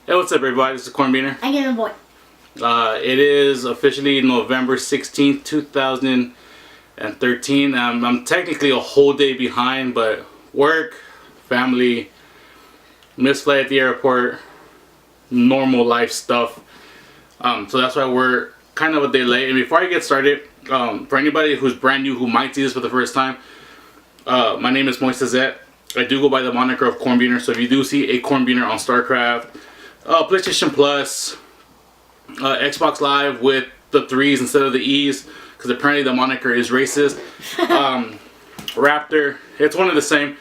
Hey, what's up everybody? This is Cornbeaner. I get a boy. It is officially November 16th, 2013. I'm technically a whole day behind, but work, family, missed flight at the airport, normal life stuff. So that's why we're kind of a day late. And before I get started, for anybody who's brand new who might see this for the first time, my name is Moisezet. I do go by the moniker of Cornbeaner, so if you do see a Cornbeaner on StarCraft, PlayStation Plus, Xbox Live with the 3s instead of the E's, because apparently the moniker is racist. Raptor, it's one of the same.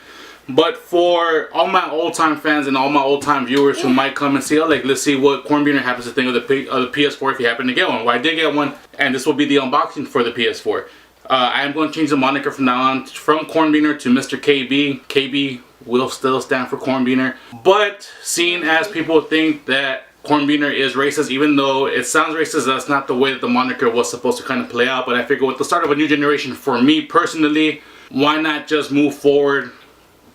But for all my old-time fans and all my old-time viewers who might come and see, oh, like, let's see what Cornbeaner happens to think of the PS4 if you happen to get one. Well, I did get one, and this will be the unboxing for the PS4. I am going to change the moniker from now on from Cornbeaner to MrKB. KB will still stand for Cornbeaner. But seeing as people think that Cornbeaner is racist, even though it sounds racist, that's not the way that the moniker was supposed to kind of play out. But I figure with the start of a new generation, for me personally, why not just move forward,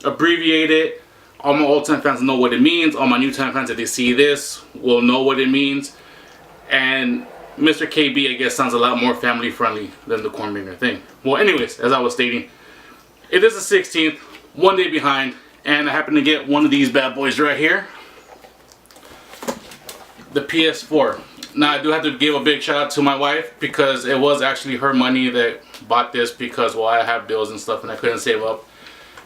abbreviate it. All my old time fans know what it means. All my new time fans, if they see this, will know what it means. And MrKB, I guess, sounds a lot more family friendly than the Cornbeaner thing. Well, anyways, as I was stating, it is the 16th, one day behind, and I happen to get one of these bad boys right here, the PS4. Now, I do have to give a big shout out to my wife, because it was actually her money that bought this, because, well, I have bills and stuff and I couldn't save up.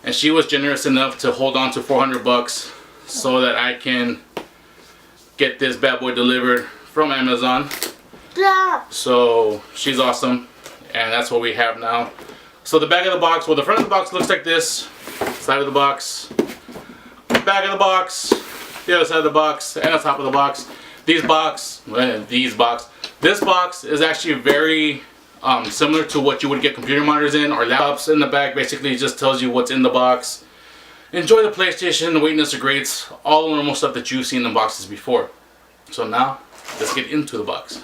And she was generous enough to hold on to $400 so that I can get this bad boy delivered from Amazon. Yeah. So she's awesome, and that's what we have now. So the back of the box, well, the front of the box looks like this. Side of the box, back of the box, the other side of the box, and the top of the box. This box is actually very similar to what you would get computer monitors in or laptops in the back. Basically, it just tells you what's in the box. Enjoy the PlayStation, the weightness of grates, all the normal stuff that you've seen in boxes before. So now, let's get into the box.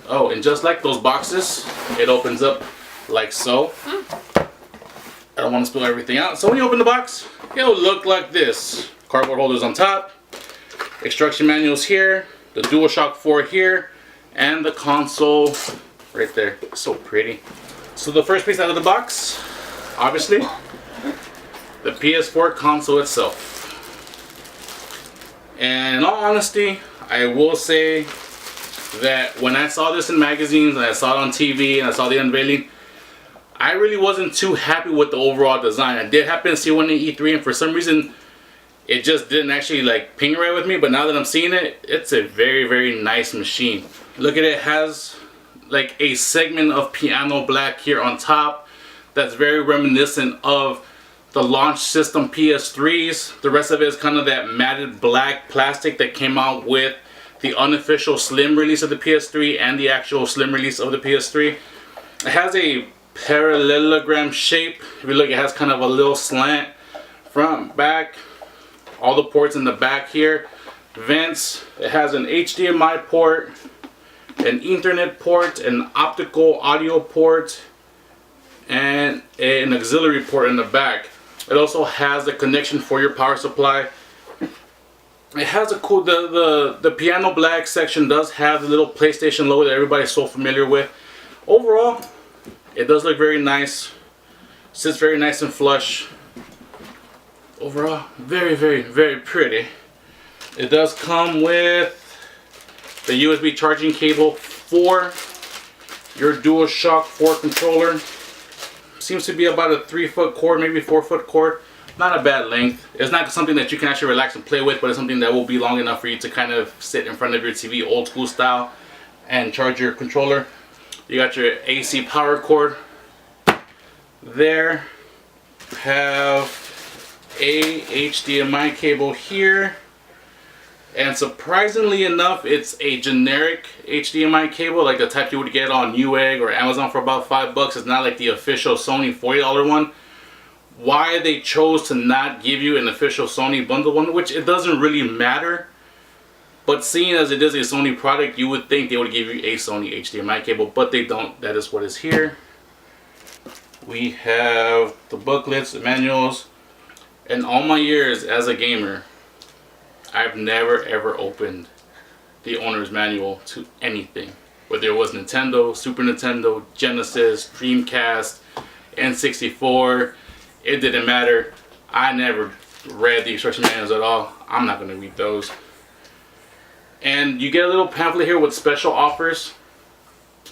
Oh, and just like those boxes, it opens up like so. I don't want to spill everything out. So when you open the box, it'll look like this. Cardboard holders on top, instruction manuals here, the DualShock 4 here, and the console right there. So pretty. So the first piece out of the box, obviously, the PS4 console itself. And in all honesty, I will say that when I saw this in magazines and I saw it on TV and I saw the unveiling, I really wasn't too happy with the overall design. I did happen to see one in E3, and for some reason it just didn't actually like ping right with me, but now that I'm seeing it, it's a very, very nice machine. Look at it, it has like a segment of piano black here on top that's very reminiscent of the launch system PS3s. The rest of it is kind of that matted black plastic that came out with the unofficial slim release of the PS3 and the actual slim release of the PS3. It has a parallelogram shape. If you look, it has kind of a little slant front, back, all the ports in the back here, vents. It has an HDMI port, an Ethernet port, an optical audio port, and an auxiliary port in the back. It also has the connection for your power supply. It has a cool, the piano black section does have the little PlayStation logo that everybody's so familiar with. Overall, it does look very nice. Sits very nice and flush. Overall, very, very, very pretty. It does come with the USB charging cable for your DualShock 4 controller. Seems to be about a 3-foot cord, maybe 4-foot cord. Not a bad length. It's not something that you can actually relax and play with, but it's something that will be long enough for you to kind of sit in front of your TV old school style and charge your controller. You got your AC power cord there. Have a HDMI cable here, and surprisingly enough, it's a generic HDMI cable, like the type you would get on Newegg or Amazon for about $5. It's not like the official Sony $40 one. Why they chose to not give you an official Sony bundle one, which it doesn't really matter, but seeing as it is a Sony product, you would think they would give you a Sony HDMI cable, but they don't. That is what is here. We have the booklets, the manuals, and all my years as a gamer, I've never ever opened the owner's manual to anything. Whether it was Nintendo, Super Nintendo, Genesis, Dreamcast, N64, it didn't matter. I never read the instruction manuals at all. I'm not going to read those. And you get a little pamphlet here with special offers.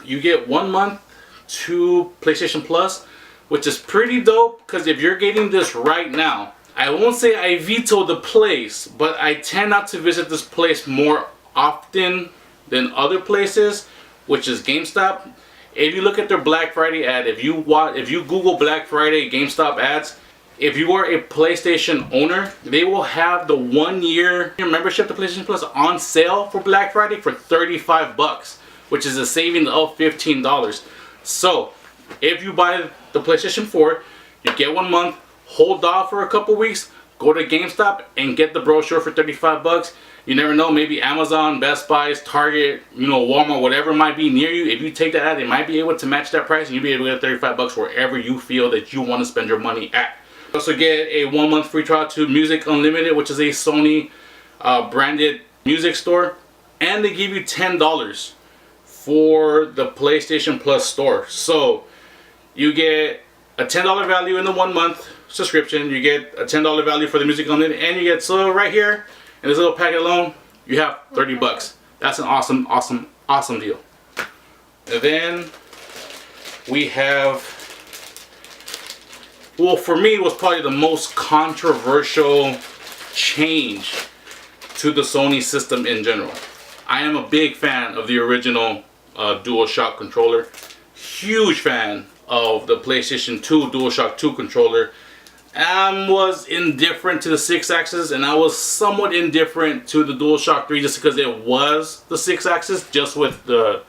You get 1 month to PlayStation Plus, which is pretty dope, because if you're getting this right now, I won't say I veto the place, but I tend not to visit this place more often than other places, which is GameStop. If you look at their Black Friday ad, if you Google Black Friday GameStop ads, if you are a PlayStation owner, they will have the 1 year membership to PlayStation Plus on sale for Black Friday for $35, which is a saving of $15. So if you buy the PlayStation 4, you get 1 month, hold off for a couple weeks, go to GameStop and get the brochure for $35. You never know, maybe Amazon, Best Buy, Target, Walmart, whatever might be near you. If you take that ad, they might be able to match that price, and you'll be able to get $35 wherever you feel that you want to spend your money at. You also get a 1 month free trial to Music Unlimited, which is a Sony branded music store, and they give you $10 for the PlayStation Plus store. So you get a $10 value in the 1 month subscription, you get a $10 value for the Music Unlimited, and you get, so right here in this little packet alone, you have $30. That's an awesome, awesome, awesome deal. And then we have, well, for me, it was probably the most controversial change to the Sony system in general. I am a big fan of the original DualShock controller. Huge fan of the PlayStation 2 DualShock 2 controller. Was indifferent to the 6-axis, and I was somewhat indifferent to the DualShock 3 just because it was the 6-axis, just with the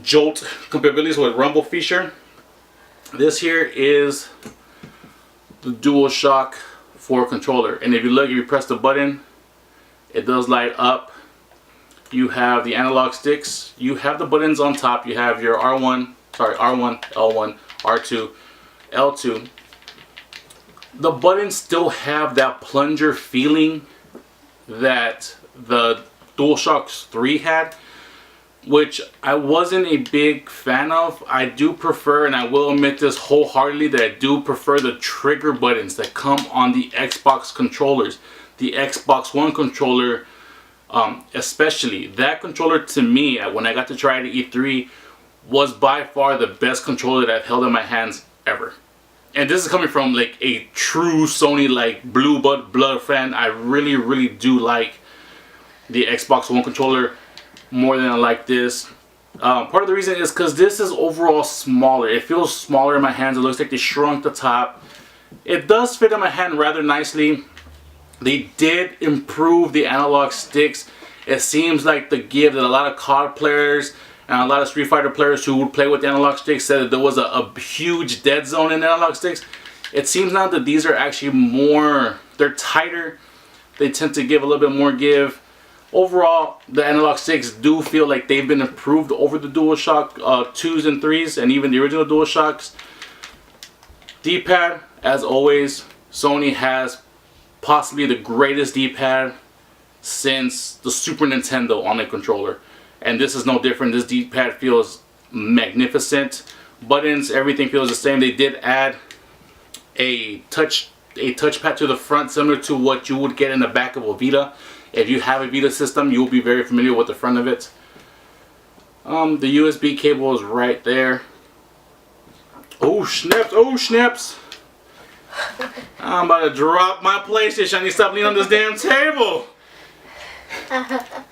jolt capabilities with rumble feature. This here is the DualShock 4 controller, and if you look, if you press the button, it does light up. You have the analog sticks, you have the buttons on top, you have your R1, L1, R2, L2. The buttons still have that plunger feeling that the DualShock 3 had, which I wasn't a big fan of. I do prefer, and I will admit this wholeheartedly, that I do prefer the trigger buttons that come on the Xbox controllers. The Xbox One controller, especially. That controller, to me, when I got to try it at E3, was by far the best controller that I've held in my hands ever. And this is coming from like a true Sony like blue blood fan. I really, really do like the Xbox One controller more than I like this. Part of the reason is because this is overall smaller. It feels smaller in my hands. It looks like they shrunk the top. It does fit in my hand rather nicely. They did improve the analog sticks. It seems like the give that a lot of COD players and a lot of Street Fighter players who would play with the analog sticks said that there was a huge dead zone in the analog sticks. It seems now that these are actually more, they're tighter. They tend to give a little bit more give. Overall, the analog sticks do feel like they've been improved over the DualShock 2s and 3s and even the original DualShocks. D-pad, as always, Sony has possibly the greatest D-pad since the Super Nintendo on a controller. And this is no different. This D-pad feels magnificent. Buttons, everything feels the same. They did add a touchpad to the front, similar to what you would get in the back of a Vita. If you have a Vita system, you will be very familiar with the front of it. The USB cable is right there. Oh snaps! Oh snaps! I'm about to drop my PlayStation. I need to stop leaning on this damn table.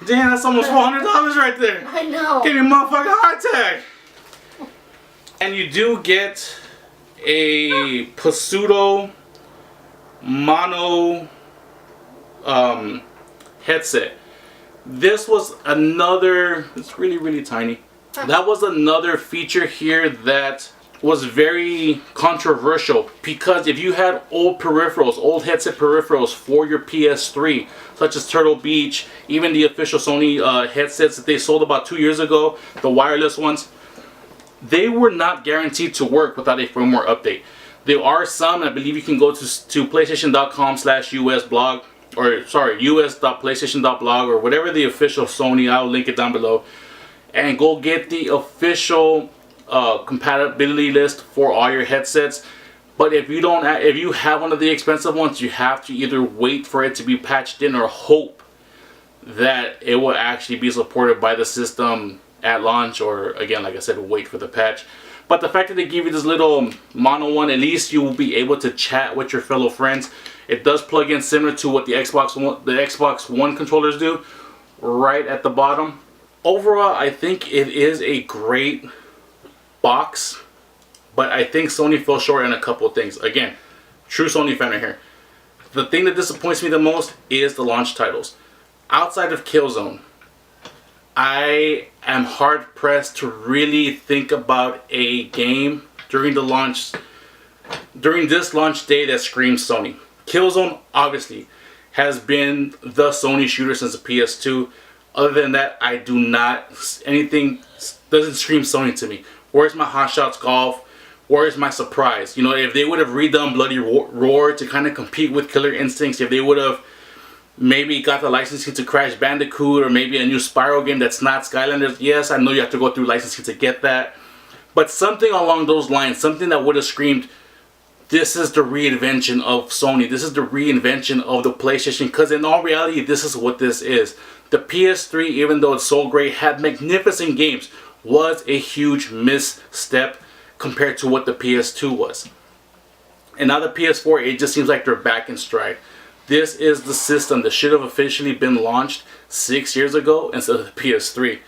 Damn, that's almost $400 right there. I know. Give me a motherfucking heart attack. And you do get a Pseudo mono headset. This was another, it's really, really tiny. That was another feature here that was very controversial, because if you had old peripherals, old headset peripherals for your PS3, such as Turtle Beach, even the official Sony headsets that they sold about 2 years ago, the wireless ones, they were not guaranteed to work without a firmware update. There are some, I believe you can go to PlayStation.com/US blog or sorry, us.playstation.blog or whatever the official Sony, I'll link it down below, and go get the official compatibility list for all your headsets. But if you don't, if you have one of the expensive ones, you have to either wait for it to be patched in or hope that it will actually be supported by the system at launch, or again, like I said, wait for the patch. But the fact that they give you this little mono one, at least you will be able to chat with your fellow friends. It does plug in similar to what the Xbox One controllers do, right at the bottom. Overall, I think it is a great box, but I think Sony fell short in a couple of things. Again, true Sony fan right here. The thing that disappoints me the most is the launch titles. Outside of Killzone, I am hard pressed to really think about a game during this launch day that screams Sony. Killzone obviously has been the Sony shooter since the PS2. Other than that, I do not, anything doesn't scream Sony to me. Where's my Hot Shots Golf? Where's my Surprise? You know, if they would have redone Bloody Roar to kind of compete with Killer Instincts, if they would have maybe got the licensing to Crash Bandicoot, or maybe a new Spyro game that's not Skylanders. Yes, I know you have to go through licensing to get that. But something along those lines, something that would have screamed, this is the reinvention of Sony. This is the reinvention of the PlayStation. Because in all reality, this is what this is. The PS3, even though it's so great, had magnificent games, was a huge misstep compared to what the PS2 was. And now the PS4, it just seems like they're back in stride. This is the system that should have officially been launched 6 years ago instead of the PS3.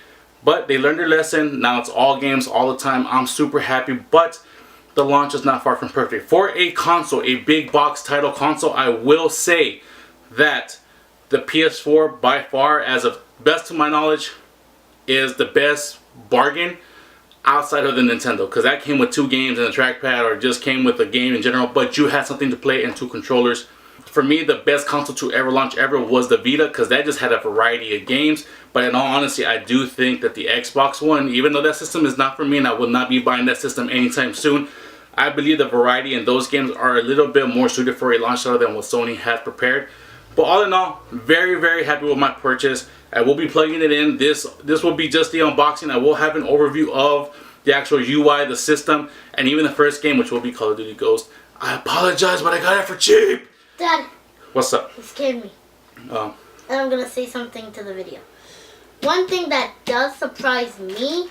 But they learned their lesson. Now it's all games all the time. I'm super happy, but the launch is not far from perfect. For a console, a big box title console, I will say that the PS4 by far, as of best to my knowledge, is the best bargain outside of the Nintendo, because that came with 2 games and a trackpad, or just came with a game in general, but you had something to play and 2 controllers. For me, the best console to ever launch ever was the Vita, because that just had a variety of games. But in all honesty, I do think that the Xbox One, even though that system is not for me and I will not be buying that system anytime soon, I believe the variety in those games are a little bit more suited for a launch title than what Sony has prepared. But all in all, very, very happy with my purchase. I will be plugging it in. This will be just the unboxing. I will have an overview of the actual UI, the system, and even the first game, which will be Call of Duty Ghost. I apologize, but I got it for cheap. Dad. What's up? You scared me. Oh. And I'm going to say something to the video. One thing that does surprise me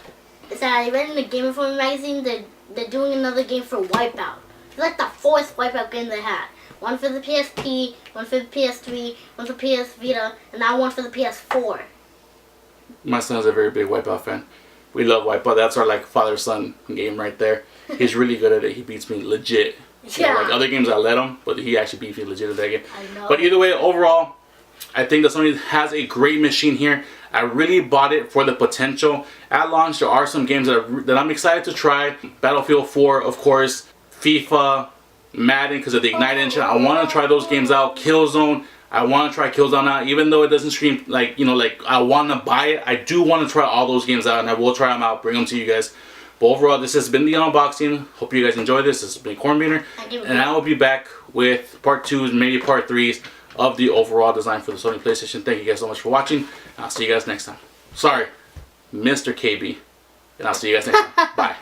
is that I read in the Game Informer magazine that they're doing another game for Wipeout. It's like the 4th Wipeout game they had. One for the PSP, one for the PS3, one for PS Vita, and now one for the PS4. My son's a very big Wipeout fan. We love Wipeout. That's our like father-son game right there. He's really good at it. He beats me legit. Yeah. Like other games I let him, but he actually beats me legit at that game. I know. But either way, overall, I think that Sony has a great machine here. I really bought it for the potential. At launch, there are some games that I'm excited to try. Battlefield 4, of course. FIFA, Madden, because of the Ignite engine. I want to try those games out. Killzone, I want to try Killzone out. Even though it doesn't scream like, you know, like I want to buy it, I do want to try all those games out, and I will try them out, bring them to you guys. But overall, this has been the unboxing. Hope you guys enjoyed this. This has been Cornbeaner, and I will be back with part 2s, maybe part 3s of the overall design for the Sony PlayStation. Thank you guys so much for watching. I'll see you guys next time. Sorry, MrKB, and I'll see you guys next time. Bye.